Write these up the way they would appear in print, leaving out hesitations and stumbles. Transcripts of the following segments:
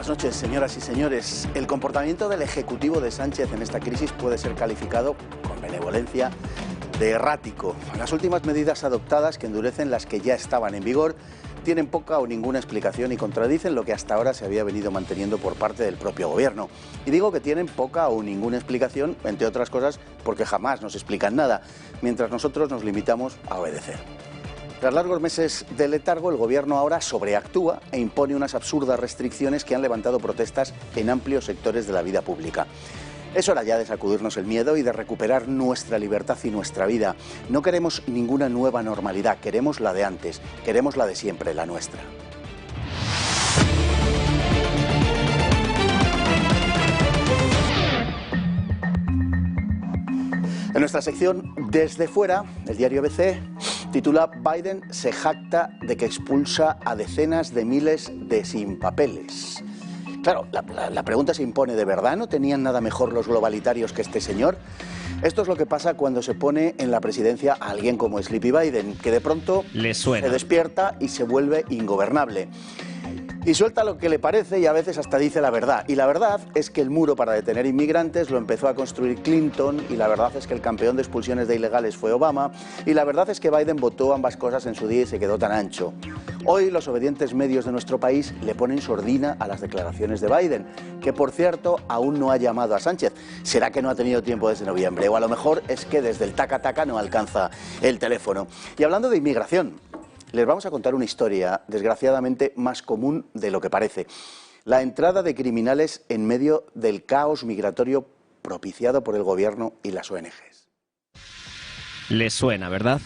Buenas noches, señoras y señores. El comportamiento del Ejecutivo de Sánchez en esta crisis puede ser calificado, con benevolencia, de errático. Las últimas medidas adoptadas, que endurecen las que ya estaban en vigor, tienen poca o ninguna explicación y contradicen lo que hasta ahora se había venido manteniendo por parte del propio Gobierno. Y digo que tienen poca o ninguna explicación, entre otras cosas, porque jamás nos explican nada, mientras nosotros nos limitamos a obedecer. Tras largos meses de letargo, el Gobierno ahora sobreactúa e impone unas absurdas restricciones que han levantado protestas en amplios sectores de la vida pública. Es hora ya de sacudirnos el miedo y de recuperar nuestra libertad y nuestra vida. No queremos ninguna nueva normalidad, queremos la de antes, queremos la de siempre, la nuestra. En nuestra sección Desde Fuera, el diario ABC titula "Biden se jacta de que expulsa a decenas de miles de sin papeles". Claro, la pregunta se impone: ¿de verdad no tenían nada mejor los globalitarios que este señor? Esto es lo que pasa cuando se pone en la presidencia a alguien como Sleepy Biden, que de pronto se despierta y se vuelve ingobernable. Y suelta lo que le parece y a veces hasta dice la verdad. Y la verdad es que el muro para detener inmigrantes lo empezó a construir Clinton, y la verdad es que el campeón de expulsiones de ilegales fue Obama, y la verdad es que Biden votó ambas cosas en su día y se quedó tan ancho. Hoy los obedientes medios de nuestro país le ponen sordina a las declaraciones de Biden, que por cierto aún no ha llamado a Sánchez. ¿Será que no ha tenido tiempo desde noviembre? O a lo mejor es que desde el taca-taca no alcanza el teléfono. Y hablando de inmigración, les vamos a contar una historia, desgraciadamente, más común de lo que parece. La entrada de criminales en medio del caos migratorio propiciado por el Gobierno y las ONGs. Les suena, ¿verdad?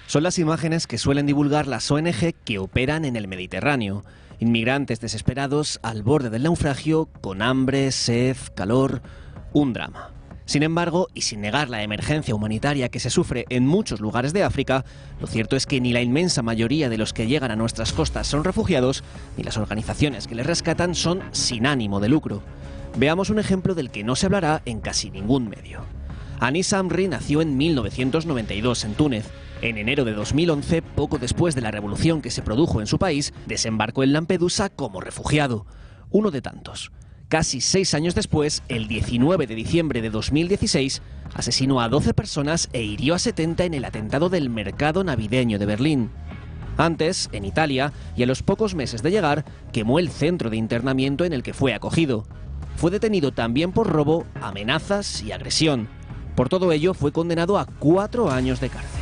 Son las imágenes que suelen divulgar las ONG que operan en el Mediterráneo. Inmigrantes desesperados al borde del naufragio, con hambre, sed, calor, un drama. Sin embargo, y sin negar la emergencia humanitaria que se sufre en muchos lugares de África, lo cierto es que ni la inmensa mayoría de los que llegan a nuestras costas son refugiados, ni las organizaciones que les rescatan son sin ánimo de lucro. Veamos un ejemplo del que no se hablará en casi ningún medio. Anis Amri nació en 1992 en Túnez. En enero de 2011, poco después de la revolución que se produjo en su país, desembarcó en Lampedusa como refugiado. Uno de tantos. Casi 6 años después, el 19 de diciembre de 2016, asesinó a 12 personas e hirió a 70 en el atentado del mercado navideño de Berlín. Antes, en Italia, y a los pocos meses de llegar, quemó el centro de internamiento en el que fue acogido. Fue detenido también por robo, amenazas y agresión. Por todo ello, fue condenado a 4 años de cárcel.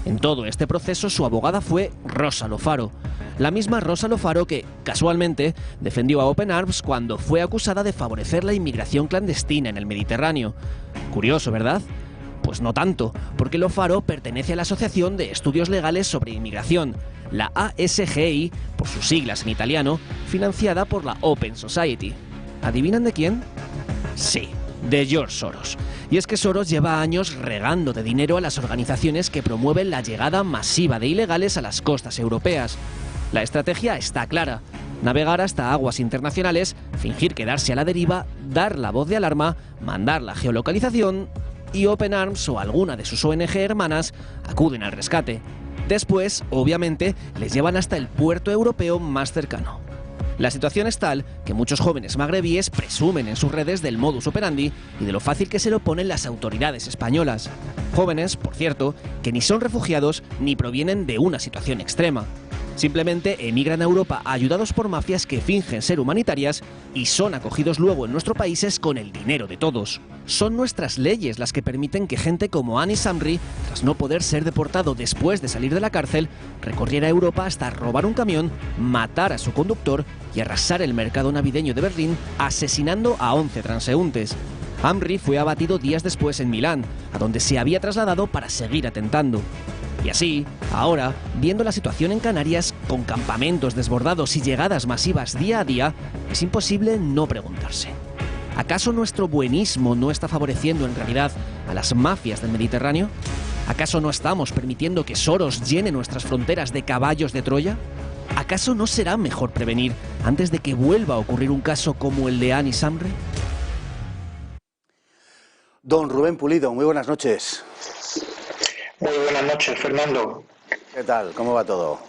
En todo este proceso, su abogada fue Rosa Lofaro. La misma Rosa Lofaro que, casualmente, defendió a Open Arms cuando fue acusada de favorecer la inmigración clandestina en el Mediterráneo. Curioso, ¿verdad? Pues no tanto, porque Lofaro pertenece a la Asociación de Estudios Legales sobre Inmigración, la ASGI, por sus siglas en italiano, financiada por la Open Society. ¿Adivinan de quién? Sí, de George Soros. Y es que Soros lleva años regando de dinero a las organizaciones que promueven la llegada masiva de ilegales a las costas europeas. La estrategia está clara: navegar hasta aguas internacionales, fingir quedarse a la deriva, dar la voz de alarma, mandar la geolocalización y Open Arms o alguna de sus ONG hermanas acuden al rescate. Después, obviamente, les llevan hasta el puerto europeo más cercano. La situación es tal que muchos jóvenes magrebíes presumen en sus redes del modus operandi y de lo fácil que se lo ponen las autoridades españolas. Jóvenes, por cierto, que ni son refugiados ni provienen de una situación extrema. Simplemente emigran a Europa ayudados por mafias que fingen ser humanitarias y son acogidos luego en nuestros países con el dinero de todos. Son nuestras leyes las que permiten que gente como Anis Amri, tras no poder ser deportado después de salir de la cárcel, recorriera Europa hasta robar un camión, matar a su conductor y arrasar el mercado navideño de Berlín, asesinando a 11 transeúntes. Amri fue abatido días después en Milán, a donde se había trasladado para seguir atentando. Y así, ahora, viendo la situación en Canarias, con campamentos desbordados y llegadas masivas día a día, es imposible no preguntarse: ¿acaso nuestro buenismo no está favoreciendo en realidad a las mafias del Mediterráneo? ¿Acaso no estamos permitiendo que Soros llene nuestras fronteras de caballos de Troya? ¿Acaso no será mejor prevenir antes de que vuelva a ocurrir un caso como el de Anis Amri? Don Rubén Pulido, muy buenas noches. Muy buenas noches, Fernando. ¿Qué tal? ¿Cómo va todo?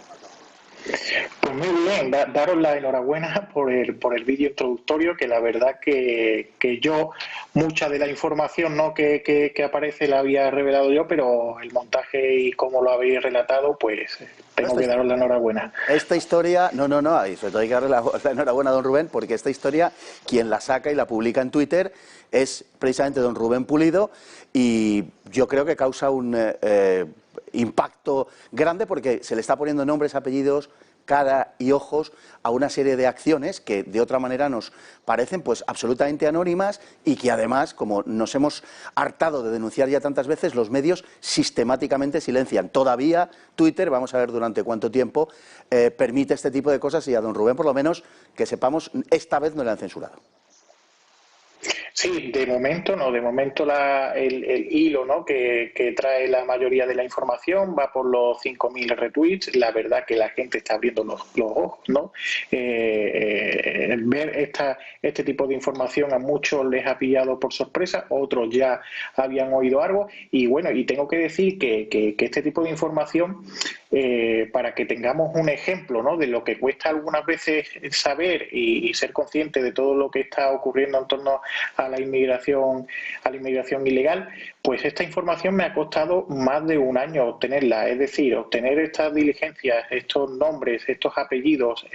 Pues muy bien, daros la enhorabuena por el vídeo introductorio, que la verdad que yo, mucha de la información, ¿no?, que aparece la había revelado yo, pero el montaje y cómo lo habéis relatado, pues tengo que daros la enhorabuena. Esta historia, no, y sobre todo hay que darle la enhorabuena a don Rubén, porque esta historia, quien la saca y la publica en Twitter, es precisamente don Rubén Pulido, y yo creo que causa un impacto grande, porque se le está poniendo nombres, apellidos, cara y ojos a una serie de acciones que de otra manera nos parecen pues absolutamente anónimas, y que además, como nos hemos hartado de denunciar ya tantas veces, los medios sistemáticamente silencian. Todavía Twitter, vamos a ver durante cuánto tiempo, permite este tipo de cosas, y a don Rubén, por lo menos, que sepamos, esta vez no le han censurado. Sí, de momento no, de momento el hilo, ¿no?, que trae la mayoría de la información va por los 5.000 retweets. La verdad que la gente está abriendo los ojos, ¿no? Ver este tipo de información a muchos les ha pillado por sorpresa, otros ya habían oído algo, y bueno, y tengo que decir que este tipo de información, para que tengamos un ejemplo, ¿no?, de lo que cuesta algunas veces saber y ser consciente de todo lo que está ocurriendo en torno a la inmigración ilegal, pues esta información me ha costado más de un año obtenerla. Es decir, obtener estas diligencias, estos nombres, estos apellidos,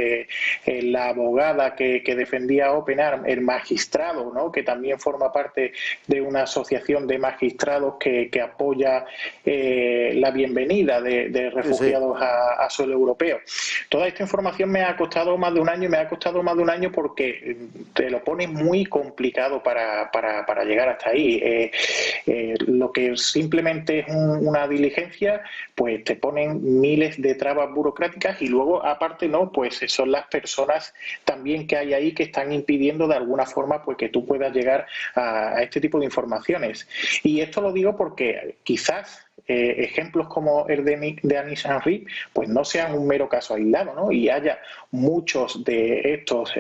la abogada que defendía Open Arms, el magistrado, ¿no?, que también forma parte de una asociación de magistrados que apoya la bienvenida de refugiados a suelo europeo. Toda esta información me ha costado más de un año, y me ha costado más de un año porque te lo pone muy complicado para llegar hasta ahí. Lo que simplemente es una diligencia, pues te ponen miles de trabas burocráticas, y luego, aparte, no, pues son las personas también que hay ahí que están impidiendo de alguna forma pues que tú puedas llegar a este tipo de informaciones. Y esto lo digo porque quizás ejemplos como el de Anis Henry pues no sean un mero caso aislado, ¿no?, y haya muchos de estos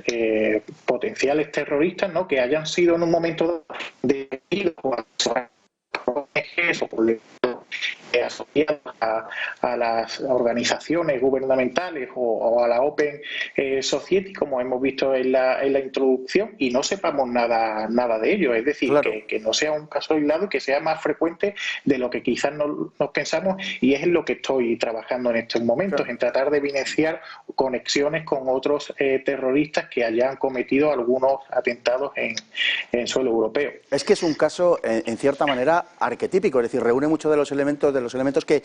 potenciales terroristas, ¿no?, que hayan sido en un momento detenidos por ONGs o por asociados a las organizaciones gubernamentales o a la Open Society, como hemos visto en la introducción, y no sepamos nada de ello. Es decir, claro, que no sea un caso aislado y que sea más frecuente de lo que quizás nos pensamos, y es en lo que estoy trabajando en estos momentos, claro, en tratar de evidenciar conexiones con otros terroristas que hayan cometido algunos atentados en suelo europeo. Es que es un caso, en cierta manera, arquetípico, es decir, reúne muchos de los elementos que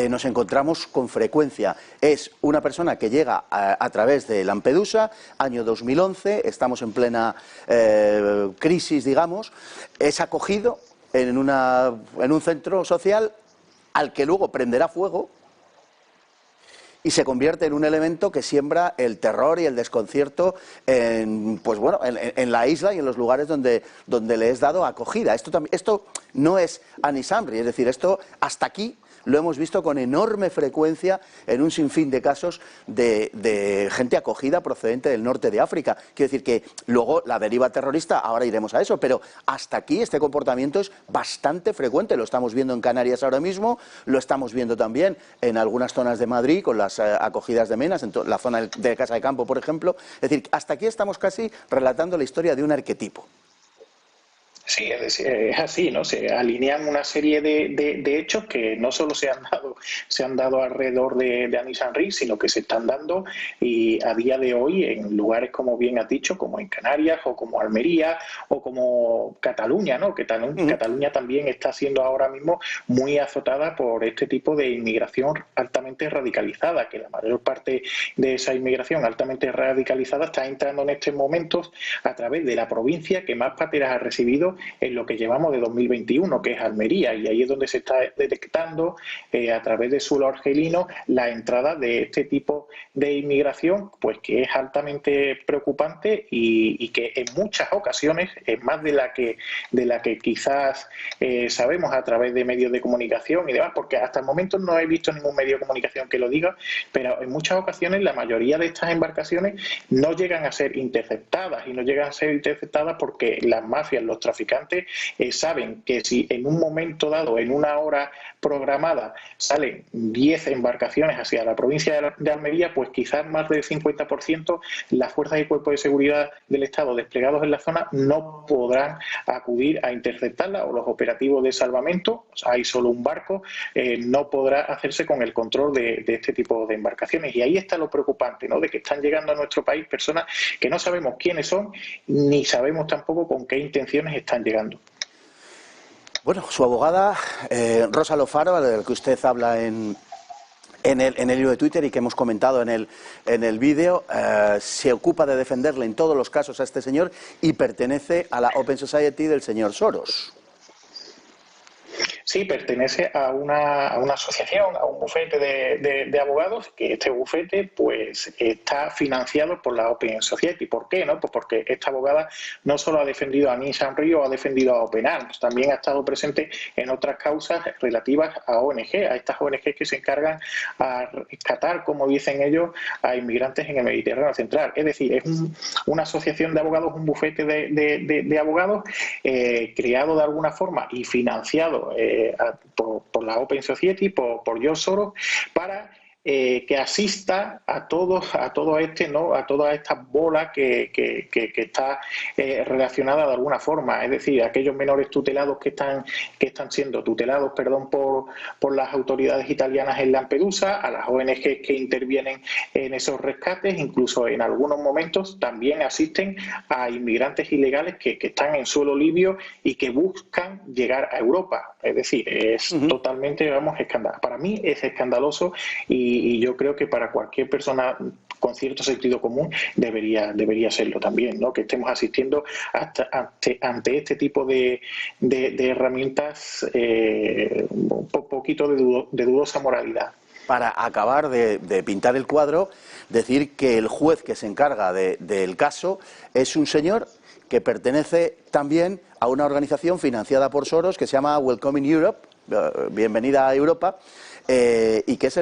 nos encontramos con frecuencia. Es una persona que llega a través de Lampedusa, año 2011, estamos en plena crisis, digamos, es acogido en un centro social al que luego prenderá fuego, y se convierte en un elemento que siembra el terror y el desconcierto en la isla y en los lugares donde le es dado acogida. Esto no es Anis Amri, es decir, esto hasta aquí lo hemos visto con enorme frecuencia en un sinfín de casos de gente acogida procedente del norte de África. Quiero decir que luego la deriva terrorista, ahora iremos a eso, pero hasta aquí este comportamiento es bastante frecuente. Lo estamos viendo en Canarias ahora mismo, lo estamos viendo también en algunas zonas de Madrid con las acogidas de menas, en la zona de Casa de Campo, por ejemplo. Es decir, hasta aquí estamos casi relatando la historia de un arquetipo. Sí, es así, ¿no? Se alinean una serie de hechos que no solo se han dado alrededor de Anis Henry, sino que se están dando y a día de hoy en lugares, como bien has dicho, como en Canarias o como Almería o como Cataluña, ¿no? Cataluña también está siendo ahora mismo muy azotada por este tipo de inmigración altamente radicalizada, que la mayor parte de esa inmigración altamente radicalizada está entrando en estos momentos a través de la provincia que más pateras ha recibido en lo que llevamos de 2021, que es Almería, y ahí es donde se está detectando a través de suelo argelino la entrada de este tipo de inmigración, pues que es altamente preocupante y que en muchas ocasiones es más de la que quizás sabemos a través de medios de comunicación y demás, porque hasta el momento no he visto ningún medio de comunicación que lo diga, pero en muchas ocasiones la mayoría de estas embarcaciones no llegan a ser interceptadas, y no llegan a ser interceptadas porque las mafias, los traficantes traficantes saben que si en un momento dado, en una hora programada, salen 10 embarcaciones hacia la provincia de Almería, pues quizás más del 50% las fuerzas y cuerpos de seguridad del Estado desplegados en la zona no podrán acudir a interceptarla, o los operativos de salvamento, o sea, hay solo un barco, no podrá hacerse con el control de este tipo de embarcaciones. Y ahí está lo preocupante, ¿no?, de que están llegando a nuestro país personas que no sabemos quiénes son, ni sabemos tampoco con qué intenciones están llegando. Bueno, su abogada, Rosa Lofaro, de la que usted habla en el hilo de Twitter y que hemos comentado en el vídeo, se ocupa de defenderle en todos los casos a este señor y pertenece a la Open Society del señor Soros. Sí, pertenece a una asociación, a un bufete de abogados, que este bufete pues está financiado por la Open Society. ¿Por qué? ¿No? Pues porque esta abogada no solo ha defendido a Nissan Río, ha defendido a Open Arms, también ha estado presente en otras causas relativas a ONG, a estas ONG que se encargan a rescatar, como dicen ellos, a inmigrantes en el Mediterráneo central. Es decir, es una asociación de abogados, un bufete de abogados creado de alguna forma y financiado por la Open Society, por George Soros, para que asista a toda esta bola que está relacionada de alguna forma, es decir, aquellos menores tutelados que están siendo tutelados, por las autoridades italianas en Lampedusa, a las ONG que intervienen en esos rescates, incluso en algunos momentos también asisten a inmigrantes ilegales que están en suelo libio y que buscan llegar a Europa. Es decir, es totalmente, escandaloso. Para mí es escandaloso y yo creo que para cualquier persona con cierto sentido común debería serlo también, ¿no? Que estemos asistiendo ante este tipo de herramientas un poquito de dudosa moralidad. Para acabar de pintar el cuadro, decir que el juez que se encarga del caso es un señor que pertenece también a una organización financiada por Soros que se llama Welcoming Europe, Bienvenida a Europa, y que es,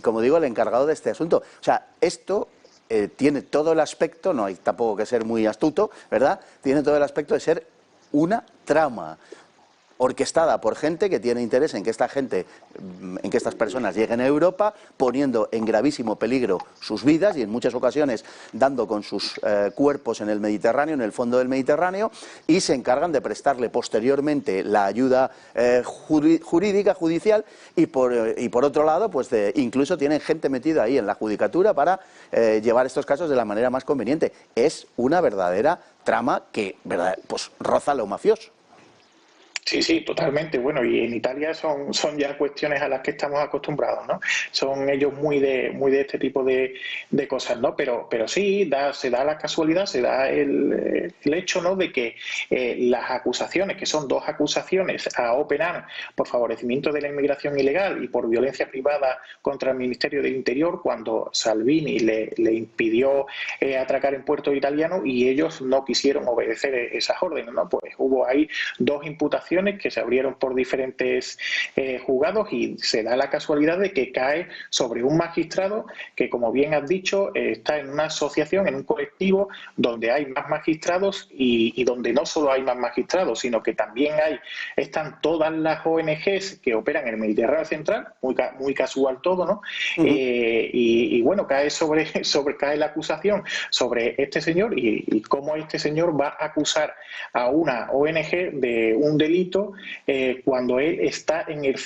como digo, el encargado de este asunto. O sea, esto tiene todo el aspecto, no hay tampoco que ser muy astuto, ¿verdad? Tiene todo el aspecto de ser una trama orquestada por gente que tiene interés en que estas personas lleguen a Europa, poniendo en gravísimo peligro sus vidas y en muchas ocasiones dando con sus cuerpos en el Mediterráneo, en el fondo del Mediterráneo, y se encargan de prestarle posteriormente la ayuda jurídica, judicial, y por otro lado, pues incluso tienen gente metida ahí en la judicatura para llevar estos casos de la manera más conveniente. Es una verdadera trama que pues roza lo mafioso. Sí, totalmente. Bueno, y en Italia son ya cuestiones a las que estamos acostumbrados, ¿no? Son ellos muy de este tipo de cosas, ¿no? Pero sí, se da la casualidad, se da el hecho, ¿no?, de que las acusaciones, que son 2 acusaciones a Open Arms por favorecimiento de la inmigración ilegal y por violencia privada contra el Ministerio del Interior, cuando Salvini le impidió atracar en puerto italiano y ellos no quisieron obedecer esas órdenes, ¿no? Pues hubo ahí 2 imputaciones que se abrieron por diferentes juzgados y se da la casualidad de que cae sobre un magistrado que, como bien has dicho, está en una asociación, en un colectivo donde hay más magistrados y donde no solo hay más magistrados, sino que también están todas las ONGs que operan en el Mediterráneo central, muy casual todo, ¿no? Y bueno, cae cae la acusación sobre este señor y cómo este señor va a acusar a una ONG de un delito cuando él está en un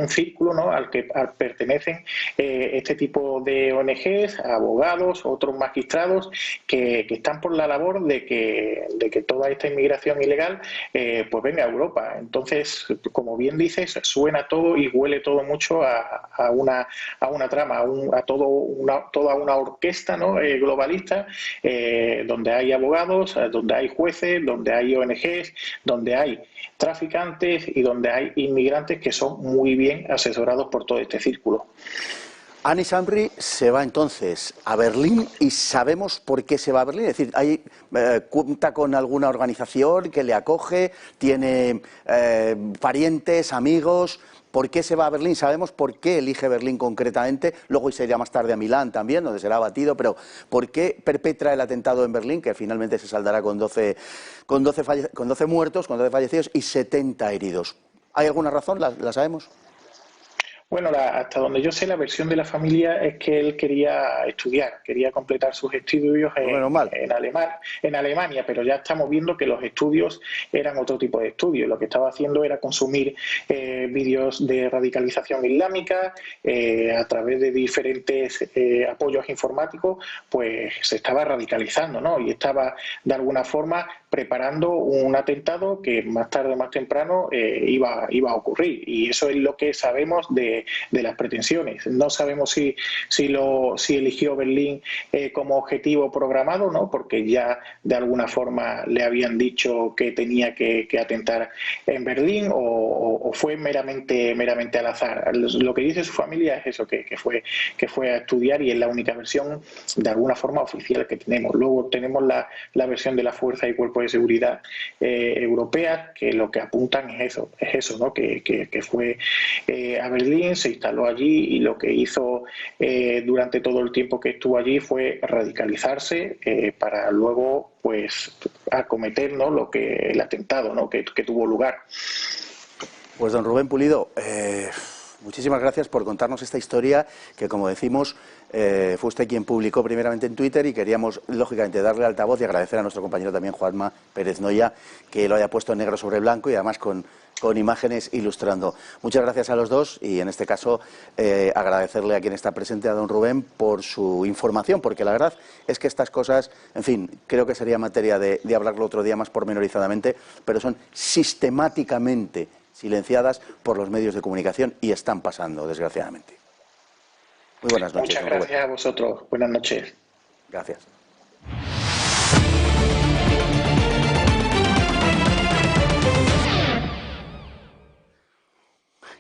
círculo, ¿no?, al que pertenecen este tipo de ONGs, abogados, otros magistrados que están por la labor de que toda esta inmigración ilegal pues venga a Europa. Entonces, como bien dices, suena todo y huele todo mucho a una trama, toda una orquesta, ¿no?, globalista, donde hay abogados, donde hay jueces, donde hay ONGs, donde hay traficantes y donde hay inmigrantes que son muy bien asesorados por todo este círculo. Anis Amri se va entonces a Berlín y sabemos por qué se va a Berlín. Es decir, cuenta con alguna organización que le acoge, tiene parientes, amigos. ¿Por qué se va a Berlín? Sabemos por qué elige Berlín concretamente. Luego se irá más tarde a Milán también, donde será abatido. Pero ¿por qué perpetra el atentado en Berlín, que finalmente se saldará con 12 muertos, con 12 fallecidos y 70 heridos? ¿Hay alguna razón? ¿La sabemos? Bueno, hasta donde yo sé, la versión de la familia es que él quería estudiar, quería completar sus estudios en Alemania, pero ya estamos viendo que los estudios eran otro tipo de estudios. Lo que estaba haciendo era consumir vídeos de radicalización islámica a través de diferentes apoyos informáticos, pues se estaba radicalizando, ¿no? Y estaba de alguna forma preparando un atentado que más tarde o más temprano iba a ocurrir. Y eso es lo que sabemos de las pretensiones. No sabemos si eligió Berlín como objetivo programado, ¿no? Porque ya de alguna forma le habían dicho que tenía que atentar en Berlín, o fue meramente al azar. Lo que dice su familia es eso, que fue a estudiar, y es la única versión de alguna forma oficial que tenemos. Luego tenemos la versión de la Fuerza y Cuerpo de Seguridad Europea, que lo que apuntan es eso, ¿no? Que fue a Berlín, se instaló allí, y lo que hizo durante todo el tiempo que estuvo allí fue radicalizarse para luego pues acometer, ¿no? el atentado, ¿no? que tuvo lugar. Pues don Rubén Pulido, muchísimas gracias por contarnos esta historia que, como decimos, fue usted quien publicó primeramente en Twitter, y queríamos, lógicamente, darle altavoz y agradecer a nuestro compañero también, Juanma Pérez Noya, que lo haya puesto en negro sobre blanco y además con imágenes ilustrando. Muchas gracias a los dos, y en este caso agradecerle a quien está presente, a don Rubén, por su información, porque la verdad es que estas cosas, en fin, creo que sería materia de hablarlo otro día más pormenorizadamente, pero son sistemáticamente silenciadas por los medios de comunicación y están pasando, desgraciadamente. Muy buenas noches. Muchas gracias a vosotros. Buenas noches. Gracias.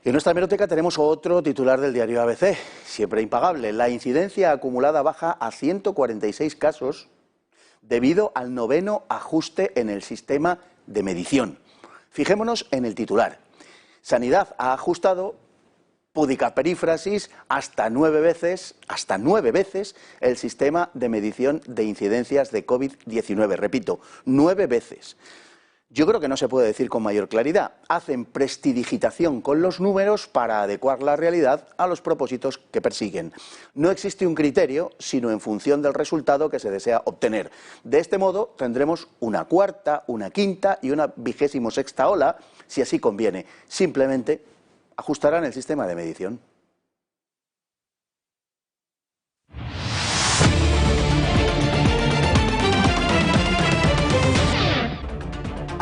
Y en nuestra hemeroteca tenemos otro titular del diario ABC, siempre impagable. La incidencia acumulada baja a 146 casos debido al 9º ajuste en el sistema de medición. Fijémonos en el titular. Sanidad ha ajustado, púdica perífrasis, hasta 9 veces el sistema de medición de incidencias de COVID-19. Repito, 9 veces. Yo creo que no se puede decir con mayor claridad. Hacen prestidigitación con los números para adecuar la realidad a los propósitos que persiguen. No existe un criterio, sino en función del resultado que se desea obtener. De este modo tendremos una cuarta, una quinta y una 26ª ola, si así conviene. Simplemente ajustarán el sistema de medición.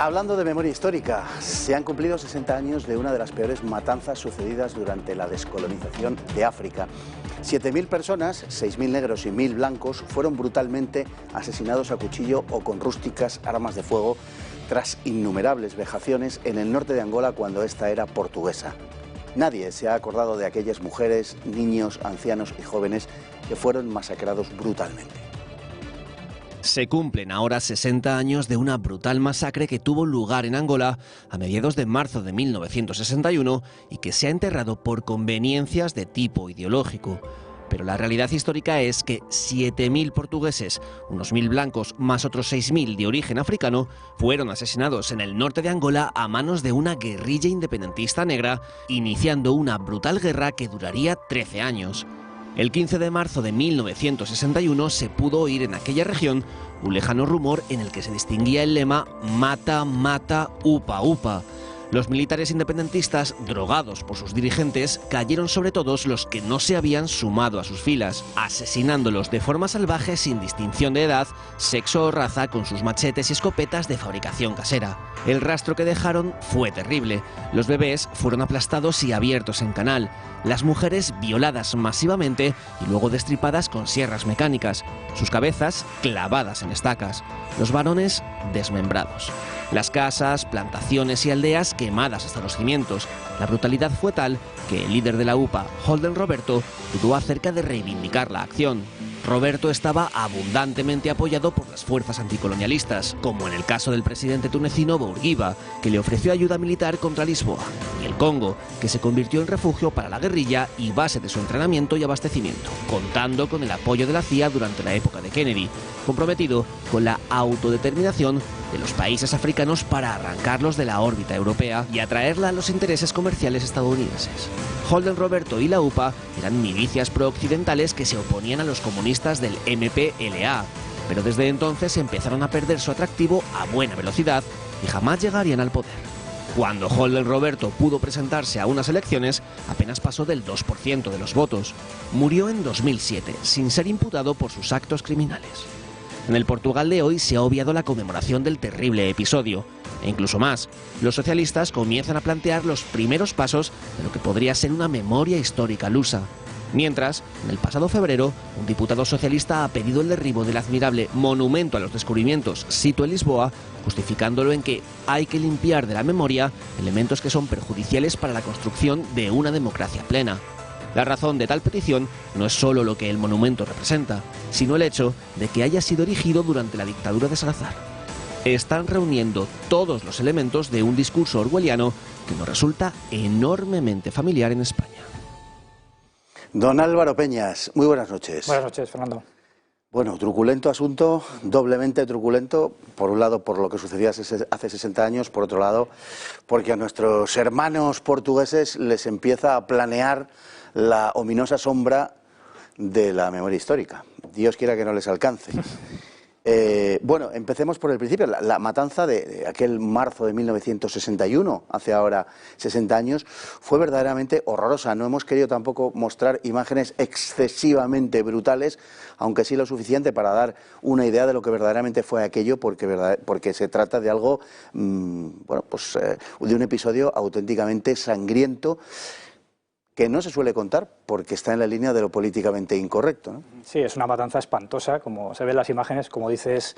Hablando de memoria histórica, se han cumplido 60 años de una de las peores matanzas sucedidas durante la descolonización de África. 7.000 personas, 6.000 negros y 1.000 blancos, fueron brutalmente asesinados a cuchillo o con rústicas armas de fuego tras innumerables vejaciones en el norte de Angola cuando ésta era portuguesa. Nadie se ha acordado de aquellas mujeres, niños, ancianos y jóvenes que fueron masacrados brutalmente. Se cumplen ahora 60 años de una brutal masacre que tuvo lugar en Angola a mediados de marzo de 1961 y que se ha enterrado por conveniencias de tipo ideológico. Pero la realidad histórica es que 7.000 portugueses, unos 1.000 blancos más otros 6.000 de origen africano, fueron asesinados en el norte de Angola a manos de una guerrilla independentista negra, iniciando una brutal guerra que duraría 13 años. El 15 de marzo de 1961 se pudo oír en aquella región un lejano rumor en el que se distinguía el lema «Mata, mata, upa, upa». Los militares independentistas, drogados por sus dirigentes, cayeron sobre todos los que no se habían sumado a sus filas, asesinándolos de forma salvaje sin distinción de edad, sexo o raza con sus machetes y escopetas de fabricación casera. El rastro que dejaron fue terrible. Los bebés fueron aplastados y abiertos en canal. Las mujeres violadas masivamente y luego destripadas con sierras mecánicas. Sus cabezas clavadas en estacas. Los varones desmembrados. Las casas, plantaciones y aldeas quemadas hasta los cimientos. La brutalidad fue tal que el líder de la UPA, Holden Roberto, dudó acerca de reivindicar la acción. Roberto estaba abundantemente apoyado por las fuerzas anticolonialistas, como en el caso del presidente tunecino Bourguiba, que le ofreció ayuda militar contra Lisboa, y el Congo, que se convirtió en refugio para la guerrilla y base de su entrenamiento y abastecimiento, contando con el apoyo de la CIA durante la época de Kennedy, comprometido con la autodeterminación de los países africanos para arrancarlos de la órbita europea y atraerla a los intereses comerciales estadounidenses. Holden Roberto y la UPA eran milicias prooccidentales que se oponían a los comunistas del MPLA, pero desde entonces empezaron a perder su atractivo a buena velocidad y jamás llegarían al poder. Cuando Holden Roberto pudo presentarse a unas elecciones, apenas pasó del 2% de los votos. Murió en 2007, sin ser imputado por sus actos criminales. En el Portugal de hoy se ha obviado la conmemoración del terrible episodio. E incluso más, los socialistas comienzan a plantear los primeros pasos de lo que podría ser una memoria histórica lusa. Mientras, en el pasado febrero, un diputado socialista ha pedido el derribo del admirable monumento a los descubrimientos sito en Lisboa, justificándolo en que hay que limpiar de la memoria elementos que son perjudiciales para la construcción de una democracia plena. La razón de tal petición no es solo lo que el monumento representa, sino el hecho de que haya sido erigido durante la dictadura de Salazar. Están reuniendo todos los elementos de un discurso orwelliano que nos resulta enormemente familiar en España. Don Álvaro Peñas, muy buenas noches. Buenas noches, Fernando. Bueno, truculento asunto, doblemente truculento, por un lado por lo que sucedía hace 60 años, por otro lado porque a nuestros hermanos portugueses les empieza a planear la ominosa sombra de la memoria histórica. Dios quiera que no les alcance. Bueno, empecemos por el principio. La matanza de aquel marzo de 1961, hace ahora 60 años, fue verdaderamente horrorosa. No hemos querido tampoco mostrar imágenes excesivamente brutales, aunque sí lo suficiente para dar una idea de lo que verdaderamente fue aquello, porque se trata de algo, bueno, pues de un episodio auténticamente sangriento, que no se suele contar porque está en la línea de lo políticamente incorrecto, ¿no? Sí, es una matanza espantosa, como se ven las imágenes, como dices,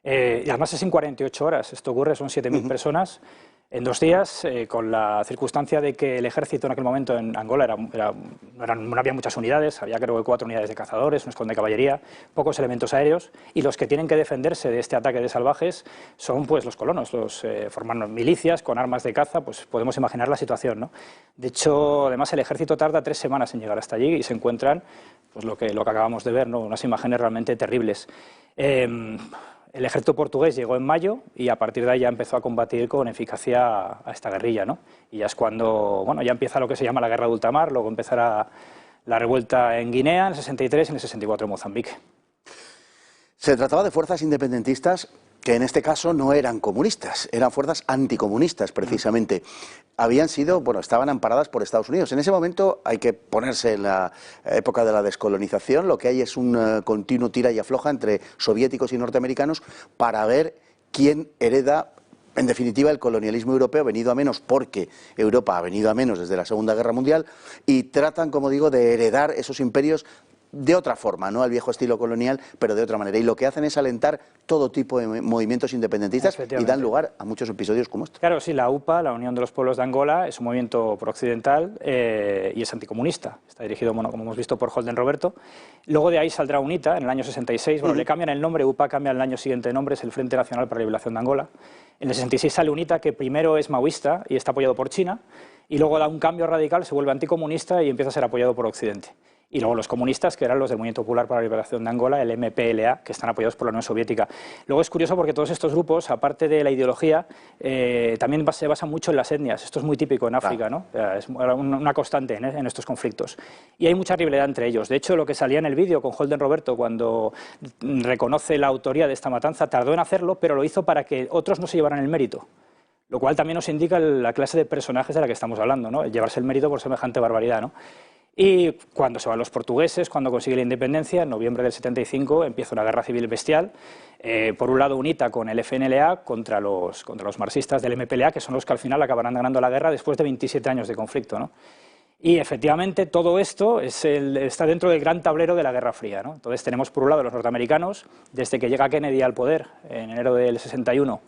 y además es en 48 horas. Esto ocurre, son 7.000 personas en 2 días, con la circunstancia de que el ejército en aquel momento en Angola no había muchas unidades, había creo que 4 unidades de cazadores, un escuadrón de caballería, pocos elementos aéreos, y los que tienen que defenderse de este ataque de salvajes son pues los colonos, forman milicias con armas de caza, pues podemos imaginar la situación, ¿no? De hecho, además el ejército tarda 3 semanas en llegar hasta allí y se encuentran pues lo que acabamos de ver, ¿no? Unas imágenes realmente terribles. El ejército portugués llegó en mayo y a partir de ahí ya empezó a combatir con eficacia a esta guerrilla, ¿no? Y ya es cuando, bueno, ya empieza lo que se llama la guerra de ultramar, luego empezará la revuelta en Guinea en el 63 y en el 64 en Mozambique. Se trataba de fuerzas independentistas que en este caso no eran comunistas, eran fuerzas anticomunistas precisamente. Habían sido, bueno, estaban amparadas por Estados Unidos. En ese momento hay que ponerse en la época de la descolonización, lo que hay es un continuo tira y afloja entre soviéticos y norteamericanos para ver quién hereda, en definitiva, el colonialismo europeo, venido a menos porque Europa ha venido a menos desde la Segunda Guerra Mundial, y tratan, como digo, de heredar esos imperios de otra forma, no al viejo estilo colonial, pero de otra manera. Y lo que hacen es alentar todo tipo de movimientos independentistas y dan lugar a muchos episodios como este. Claro, sí, la UPA, la Unión de los Pueblos de Angola, es un movimiento prooccidental y es anticomunista. Está dirigido, bueno, como hemos visto, por Holden Roberto. Luego de ahí saldrá UNITA en el año 66. Bueno, le cambian el nombre, UPA cambia el año siguiente de nombre, es el Frente Nacional para la Liberación de Angola. En el 66 sale UNITA, que primero es maoísta y está apoyado por China, y luego da un cambio radical, se vuelve anticomunista y empieza a ser apoyado por Occidente. Y luego los comunistas, que eran los del Movimiento Popular para la Liberación de Angola, el MPLA, que están apoyados por la Unión Soviética. Luego es curioso porque todos estos grupos, aparte de la ideología, también se basan mucho en las etnias. Esto es muy típico en África, ¿no? Es una constante en estos conflictos. Y hay mucha rivalidad entre ellos. De hecho, lo que salía en el vídeo con Holden Roberto, cuando reconoce la autoría de esta matanza, tardó en hacerlo, pero lo hizo para que otros no se llevaran el mérito. Lo cual también nos indica la clase de personajes de la que estamos hablando, ¿no? El llevarse el mérito por semejante barbaridad, ¿no? Y cuando se van los portugueses, cuando consigue la independencia, en noviembre del 75, empieza una guerra civil bestial. Por un lado, UNITA con el FNLA contra los marxistas del MPLA, que son los que al final acabarán ganando la guerra después de 27 años de conflicto, ¿no? Y efectivamente todo esto está dentro del gran tablero de la Guerra Fría, ¿no? Entonces tenemos por un lado los norteamericanos, desde que llega Kennedy al poder en enero del 61,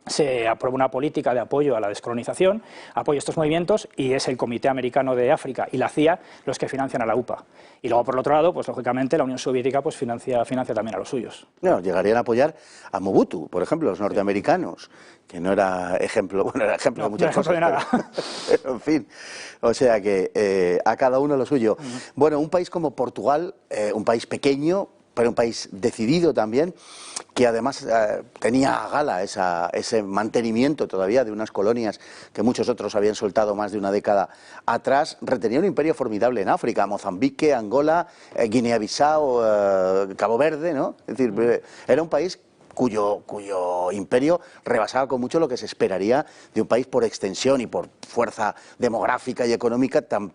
se aprueba una política de apoyo a la descolonización, apoyo a estos movimientos, y es el Comité Americano de África y la CIA los que financian a la UPA. Y luego, por el otro lado, pues lógicamente la Unión Soviética pues financia también a los suyos. No, llegarían a apoyar a Mobutu, por ejemplo, los norteamericanos, que no era ejemplo, bueno, era ejemplo de muchas cosas. De nada. Pero, en fin, o sea que a cada uno lo suyo. Bueno, un país como Portugal, un país pequeño, pero un país decidido también, que además tenía a gala ese mantenimiento todavía de unas colonias que muchos otros habían soltado más de una década atrás. Retenía un imperio formidable en África: Mozambique, Angola, Guinea-Bissau, Cabo Verde, ¿no? Es decir, era un país cuyo imperio rebasaba con mucho lo que se esperaría de un país por extensión y por fuerza demográfica y económica tan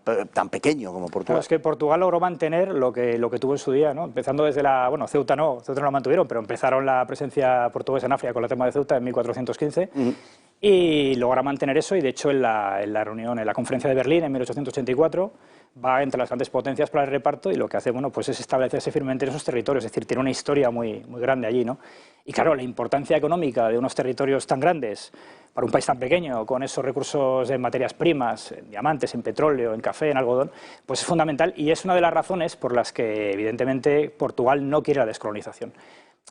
pequeño como Portugal. Claro, es que Portugal logró mantener lo que tuvo en su día, ¿no? Empezando desde bueno, Ceuta no lo mantuvieron, pero empezaron la presencia portuguesa en África con la toma de Ceuta en 1415. Y logra mantener eso, y de hecho en la reunión, en la conferencia de Berlín en 1884, va entre las grandes potencias para el reparto, y lo que hace, bueno, pues es establecerse firmemente en esos territorios. Es decir, tiene una historia muy grande allí, ¿no? Y claro, la importancia económica de unos territorios tan grandes para un país tan pequeño, con esos recursos en materias primas, en diamantes, en petróleo, en café, en algodón, pues es fundamental, y es una de las razones por las que evidentemente Portugal no quiere la descolonización.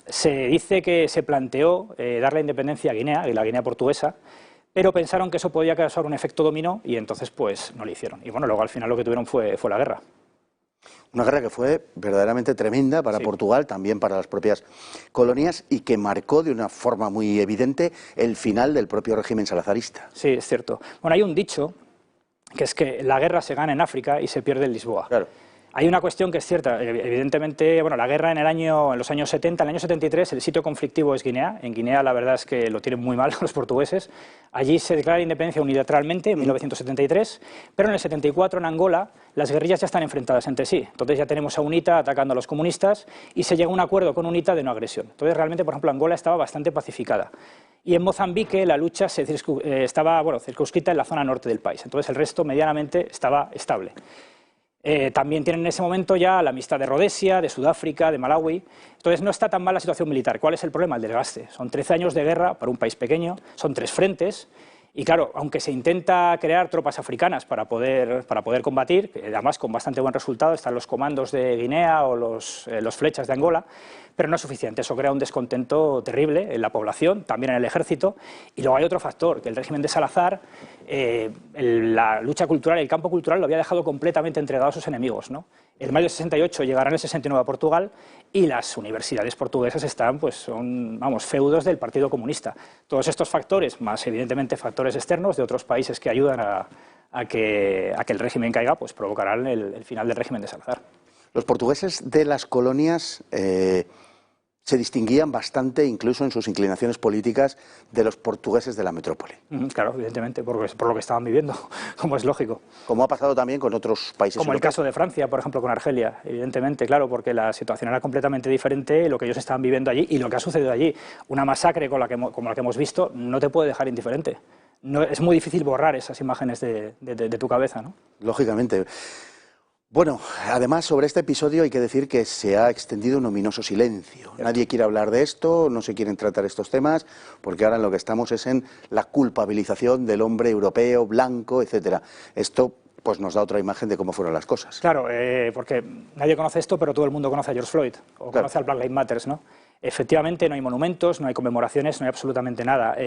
Se dice que se planteó dar la independencia a Guinea, la Guinea portuguesa, pero pensaron que eso podía causar un efecto dominó, y entonces pues no lo hicieron. Y bueno, luego al final lo que tuvieron fue la guerra. Una guerra que fue verdaderamente tremenda para Portugal, también para las propias colonias, y que marcó de una forma muy evidente el final del propio régimen salazarista. Sí, es cierto. Bueno, hay un dicho, que es que la guerra se gana en África y se pierde en Lisboa. Claro. Hay una cuestión que es cierta. Evidentemente, bueno, la guerra en los años 70, en el año 73, el sitio conflictivo es Guinea. En Guinea la verdad es que lo tienen muy mal los portugueses. Allí se declara la independencia unilateralmente en 1973, pero en el 74 en Angola las guerrillas ya están enfrentadas entre sí. Entonces ya tenemos a UNITA atacando a los comunistas, y se llega a un acuerdo con UNITA de no agresión. Entonces realmente, por ejemplo, Angola estaba bastante pacificada. Y en Mozambique la lucha estaba circunscrita en la zona norte del país. Entonces el resto medianamente estaba estable. También tienen en ese momento ya la amistad de Rodesia, de Sudáfrica, de Malawi. Entonces no está tan mal la situación militar. ¿Cuál es el problema? El desgaste. Son 13 años de guerra para un país pequeño, son 3 frentes, y claro, aunque se intenta crear tropas africanas para poder combatir, además con bastante buen resultado, están los comandos de Guinea o los flechas de Angola, pero no es suficiente. Eso crea un descontento terrible en la población, también en el ejército. Y luego hay otro factor, que el régimen de Salazar, la lucha cultural, el campo cultural lo había dejado completamente entregado a sus enemigos, ¿no? En mayo del 68 llegarán el 69 a Portugal, y las universidades portuguesas son feudos del Partido Comunista. Todos estos factores, más evidentemente factores externos de otros países que ayudan a que el régimen caiga, pues provocarán el final del régimen de Salazar. Los portugueses de las colonias se distinguían bastante, incluso en sus inclinaciones políticas, de los portugueses de la metrópoli. Claro, evidentemente, por lo que estaban viviendo, como es lógico. Como ha pasado también con otros países Como europeos. el caso de Francia, por ejemplo, con Argelia, evidentemente, claro, porque la situación era completamente diferente, lo que ellos estaban viviendo allí y lo que ha sucedido allí. Una masacre como la que hemos visto no te puede dejar indiferente. No, es muy difícil borrar esas imágenes de tu cabeza, ¿no? Lógicamente. Bueno, además sobre este episodio hay que decir que se ha extendido un ominoso silencio. Nadie quiere hablar de esto, no se quieren tratar estos temas, porque ahora en lo que estamos es en la culpabilización del hombre europeo, blanco, etcétera. Esto pues nos da otra imagen de cómo fueron las cosas. Claro, porque nadie conoce esto, pero todo el mundo conoce a George Floyd, o conoce al Black Lives Matter, ¿no? Efectivamente no hay monumentos, no hay conmemoraciones, no hay absolutamente nada,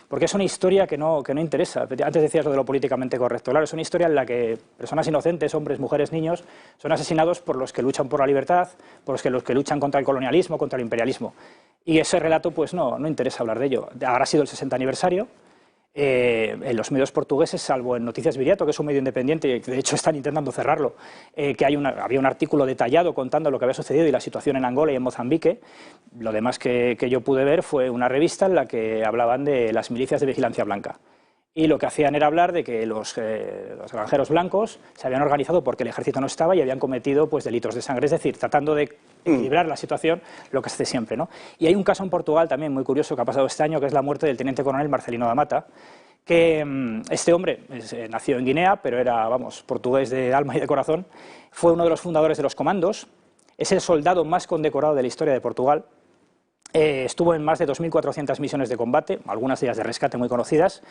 porque es una historia que no interesa. Antes decías lo de lo políticamente correcto. Claro, es una historia en la que personas inocentes, hombres, mujeres, niños, son asesinados por los que luchan por la libertad, por los que luchan contra el colonialismo, contra el imperialismo. Y ese relato pues no interesa hablar de ello. Ahora ha sido el 60 aniversario. En los medios portugueses, salvo en Noticias Viriato, que es un medio independiente y que de hecho están intentando cerrarlo, que había un artículo detallado contando lo que había sucedido y la situación en Angola y en Mozambique. Lo demás que yo pude ver fue una revista en la que hablaban de las milicias de vigilancia blanca. y lo que hacían era hablar de que los granjeros blancos se habían organizado porque el ejército no estaba y habían cometido pues delitos de sangre, es decir, tratando de equilibrar la situación, lo que se hace siempre, ¿no? Y hay un caso en Portugal también muy curioso que ha pasado este año, que es la muerte del teniente coronel Marcelino da Mata, que este hombre nació en Guinea, pero era, vamos, portugués de alma y de corazón, fue uno de los fundadores de los comandos, es el soldado más condecorado de la historia de Portugal. Estuvo en más de 2.400 misiones de combate, algunas de ellas de rescate muy conocidas,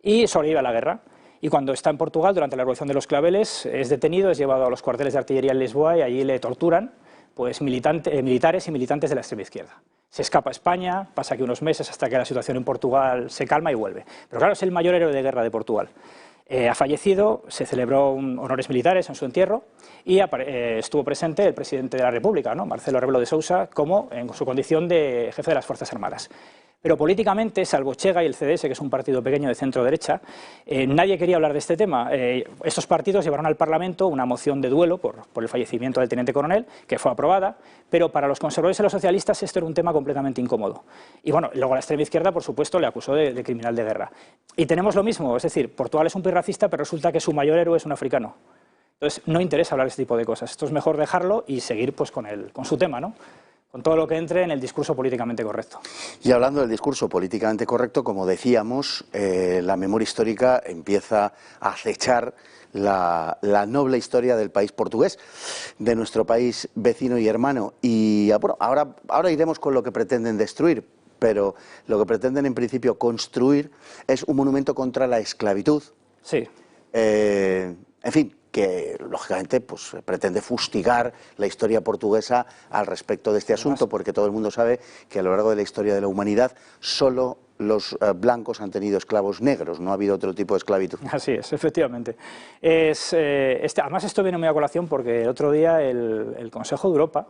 y sobrevive a la guerra. Y cuando está en Portugal, durante la Revolución de los Claveles, es detenido, es llevado a los cuarteles de artillería en Lisboa y allí le torturan pues, militares y militantes de la extrema izquierda. Se escapa a España, pasa aquí unos meses hasta que la situación en Portugal se calma y vuelve. Pero claro, es el mayor héroe de guerra de Portugal. Ha fallecido, se celebró honores militares en su entierro y estuvo presente el presidente de la República, ¿no? Marcelo Rebelo de Sousa, como en su condición de jefe de las Fuerzas Armadas. Pero políticamente, salvo Chega y el CDS, que es un partido pequeño de centro-derecha, nadie quería hablar de este tema. Estos partidos llevaron al Parlamento una moción de duelo por el fallecimiento del teniente coronel, que fue aprobada, pero para los conservadores y los socialistas esto era un tema completamente incómodo. Y bueno, luego la extrema izquierda, por supuesto, le acusó de criminal de guerra. Y tenemos lo mismo, es decir, Portugal es un país racista, pero resulta que su mayor héroe es un africano. Entonces, no interesa hablar de este tipo de cosas. Esto es mejor dejarlo y seguir pues, con su tema, ¿no? Con todo lo que entre en el discurso políticamente correcto. Y hablando del discurso políticamente correcto, como decíamos, la memoria histórica empieza a acechar la noble historia del país portugués, de nuestro país vecino y hermano. Y bueno, ahora iremos con lo que pretenden destruir, pero lo que pretenden en principio construir es un monumento contra la esclavitud. Sí. En fin, que lógicamente pues, pretende fustigar la historia portuguesa al respecto de este asunto, porque todo el mundo sabe que a lo largo de la historia de la humanidad solo los blancos han tenido esclavos negros, no ha habido otro tipo de esclavitud. Así es, efectivamente. Además esto viene muy a colación porque el otro día el Consejo de Europa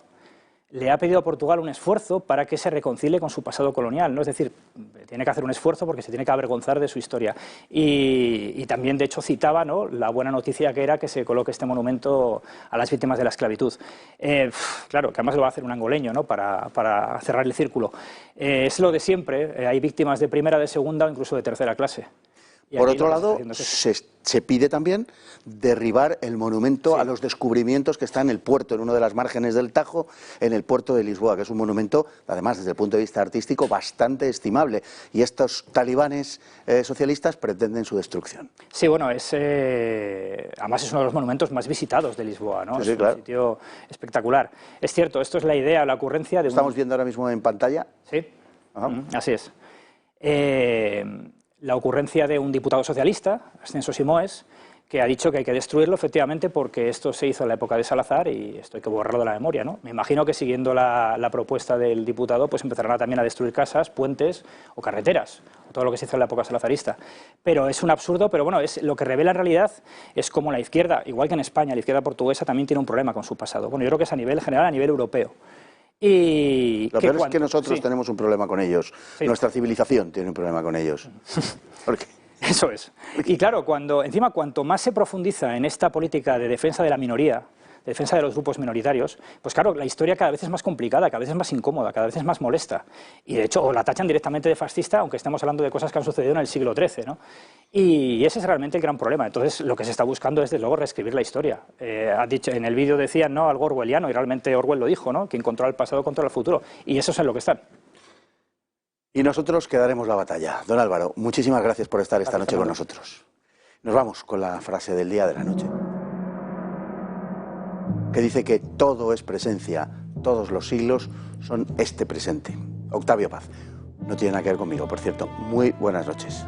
le ha pedido a Portugal un esfuerzo para que se reconcilie con su pasado colonial, ¿no? Es decir, tiene que hacer un esfuerzo porque se tiene que avergonzar de su historia. Y también, de hecho, citaba, ¿no?, la buena noticia que era que se coloque este monumento a las víctimas de la esclavitud. Claro, que además lo va a hacer un angoleño, ¿no?, para cerrar el círculo. Es lo de siempre, hay víctimas de primera, de segunda o incluso de tercera clase. Por otro lado, se pide también derribar el monumento a los descubrimientos que está en el puerto, en una de las márgenes del Tajo, en el puerto de Lisboa, que es un monumento, además, desde el punto de vista artístico, bastante estimable. Y estos talibanes socialistas pretenden su destrucción. Sí, bueno, además es uno de los monumentos más visitados de Lisboa, ¿no? Sí, es claro. Un sitio espectacular. Es cierto, esto es la idea, la ocurrencia de Estamos viendo ahora mismo en pantalla. Sí, Ajá. Así es. La ocurrencia de un diputado socialista, Ascenso Simoes, que ha dicho que hay que destruirlo, efectivamente, porque esto se hizo en la época de Salazar y esto hay que borrarlo de la memoria, ¿no? Me imagino que siguiendo la propuesta del diputado, pues empezarán también a destruir casas, puentes o carreteras, o todo lo que se hizo en la época salazarista. Pero es un absurdo, pero bueno, lo que revela en realidad es cómo la izquierda, igual que en España, la izquierda portuguesa también tiene un problema con su pasado. Bueno, yo creo que es a nivel general, a nivel europeo. Y lo peor es que nosotros tenemos un problema con ellos. Sí. Nuestra civilización tiene un problema con ellos. ¿Por qué? Eso es. Y claro, encima cuanto más se profundiza en esta política de defensa de la minoría, de defensa de los grupos minoritarios, pues claro, la historia cada vez es más complicada, cada vez es más incómoda, cada vez es más molesta. Y de hecho, o la tachan directamente de fascista, aunque estemos hablando de cosas que han sucedido en el siglo XIII, ¿no? Y ese es realmente el gran problema. Entonces, lo que se está buscando es, desde luego, reescribir la historia. En el vídeo decían, ¿no?, algo orwelliano, y realmente Orwell lo dijo, ¿no?, quien controla el pasado controla el futuro. Y eso es en lo que están. Y nosotros quedaremos la batalla. Don Álvaro, muchísimas gracias por estar esta noche con nosotros. Nos vamos con la frase del día de la noche, que dice que todo es presencia, todos los siglos son este presente. Octavio Paz. No tiene nada que ver conmigo, por cierto. Muy buenas noches.